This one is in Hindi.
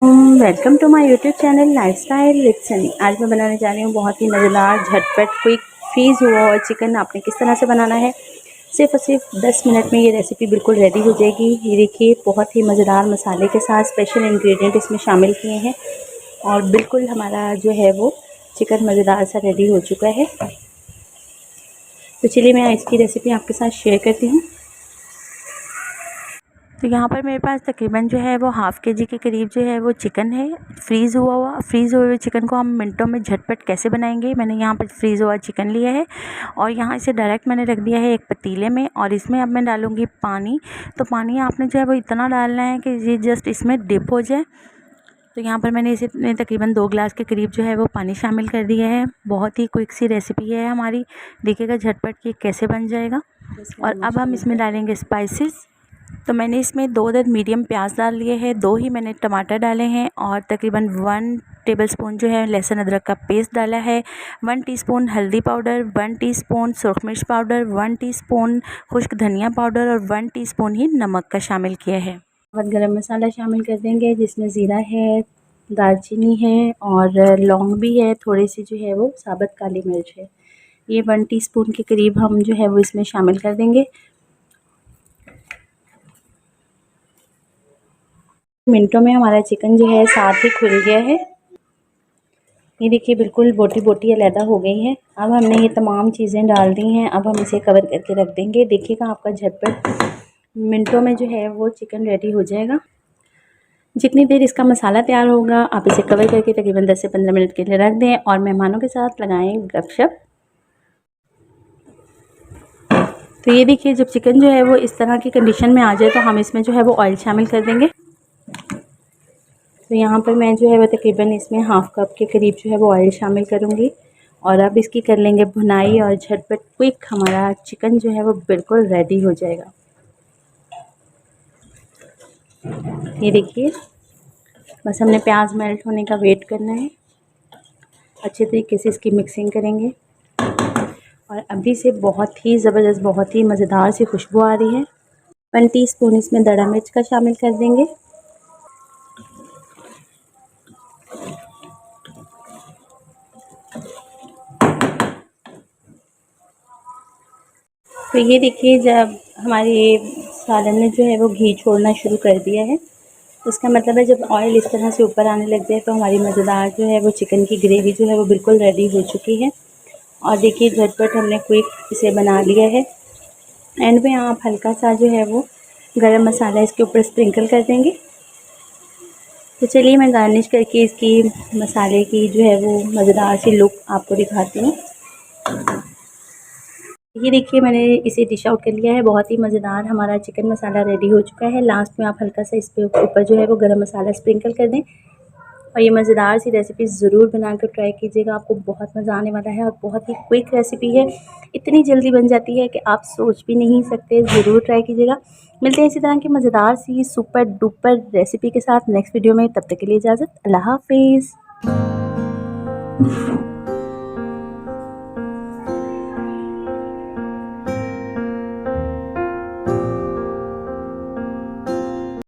Welcome to my YouTube channel lifestyle with Sunny. आज मैं बनाने जा रही हूँ बहुत ही मज़ेदार झटपट क्विक फ्रीज़ हुआ और चिकन। आपने किस तरह से बनाना है, सिर्फ और सिर्फ 10 मिनट में ये रेसिपी बिल्कुल रेडी हो जाएगी। ये देखिए, बहुत ही मज़ेदार मसाले के साथ स्पेशल इंग्रेडिएंट इसमें शामिल किए हैं और बिल्कुल हमारा जो है वो चिकन मज़ेदार सा रेडी हो चुका है। तो चलिए मैं इसकी रेसिपी आपके साथ शेयर करती हूँ। तो यहाँ पर मेरे पास तकरीबन जो है वो हाफ़ के जी के करीब जो है वो चिकन है। फ्रीज़ हुए हुए चिकन को हम मिनटों में झटपट कैसे बनाएंगे, मैंने यहाँ पर फ्रीज़ हुआ चिकन लिया है और यहाँ इसे डायरेक्ट मैंने रख दिया है एक पतीले में और इसमें अब मैं डालूँगी पानी। तो पानी आपने जो है वो इतना डालना है कि ये जस्ट इसमें डिप हो जाए। तो यहाँ पर मैंने इसे तकरीबन 2 गिलास के करीब जो है वो पानी शामिल कर दिया है। बहुत ही क्विक सी रेसिपी है हमारी, देखिएगा झटपट कि कैसे बन जाएगा। और अब हम इसमें डालेंगे स्पाइसेस। तो मैंने इसमें 2 अदद मीडियम प्याज डाल लिए हैं, 2 ही मैंने टमाटर डाले हैं और तकरीबन 1 टेबलस्पून जो है लहसुन अदरक का पेस्ट डाला है। 1 टीस्पून हल्दी पाउडर, 1 टीस्पून सुरख मिर्च पाउडर, 1 टीस्पून खुश्क धनिया पाउडर और 1 टीस्पून ही नमक का शामिल किया है। और गरम मसाला शामिल कर देंगे जिसमें ज़ीरा है, दालचीनी है और लौंग भी है, थोड़ी सी जो है वो साबुत काली मिर्च है। ये 1 टीस्पून के करीब हम जो है वो इसमें शामिल कर देंगे। मिनटों में हमारा चिकन जो है साथ ही खुल गया है। ये देखिए, बिल्कुल बोटी बोटी अलहदा हो गई है। अब हमने ये तमाम चीज़ें डाल दी हैं। अब हम इसे कवर करके रख देंगे। देखिएगा, आपका झटपट मिनटों में जो है वो चिकन रेडी हो जाएगा। जितनी देर इसका मसाला तैयार होगा आप इसे कवर करके तकरीबन 10 से 15 मिनट के लिए रख दें और मेहमानों के साथ लगाएं गपशप। तो ये देखिए, जब चिकन जो है वो इस तरह की कंडीशन में आ जाए तो हम इसमें जो है वो ऑयल शामिल कर देंगे। तो यहाँ पर मैं जो है वो तकरीबन इसमें हाफ़ कप के करीब जो है वो ऑयल शामिल करूँगी और अब इसकी कर लेंगे भुनाई और झटपट क्विक हमारा चिकन जो है वो बिल्कुल रेडी हो जाएगा। ये देखिए, बस हमने प्याज मेल्ट होने का वेट करना है। अच्छे तरीके से इसकी मिक्सिंग करेंगे और अभी से बहुत ही ज़बरदस्त, बहुत ही मज़ेदार सी खुशबू आ रही है। 1 टीस्पून इसमें दड़ा मिर्च का शामिल कर देंगे। तो ये देखिए, जब हमारे सालन ने जो है वो घी छोड़ना शुरू कर दिया है, इसका मतलब है जब ऑयल इस तरह से ऊपर आने लग जाए तो हमारी मज़ेदार जो है वो चिकन की ग्रेवी जो है वो बिल्कुल रेडी हो चुकी है। और देखिए, झटपट हमने क्विक इसे बना लिया है। एंड में आप हल्का सा जो है वो गरम मसाला इसके ऊपर स्प्रिंकल कर देंगे। तो चलिए मैं गार्निश करके इसकी मसाले की जो है वो मज़ेदार सी लुक आपको दिखाती हूँ। ये देखिए, मैंने इसे डिश आउट कर लिया है। बहुत ही मज़ेदार हमारा चिकन मसाला रेडी हो चुका है। लास्ट में आप हल्का सा इस पे ऊपर जो है वो गरम मसाला स्प्रिंकल कर दें और ये मज़ेदार सी रेसिपी ज़रूर बनाकर ट्राई कीजिएगा। आपको बहुत मज़ा आने वाला है और बहुत ही क्विक रेसिपी है, इतनी जल्दी बन जाती है कि आप सोच भी नहीं सकते। ज़रूर ट्राई कीजिएगा। मिलते हैं इसी तरह की मज़ेदार सी सुपर डुपर रेसिपी के साथ नेक्स्ट वीडियो में। तब तक के लिए इजाज़त, अल्लाह हाफिज़।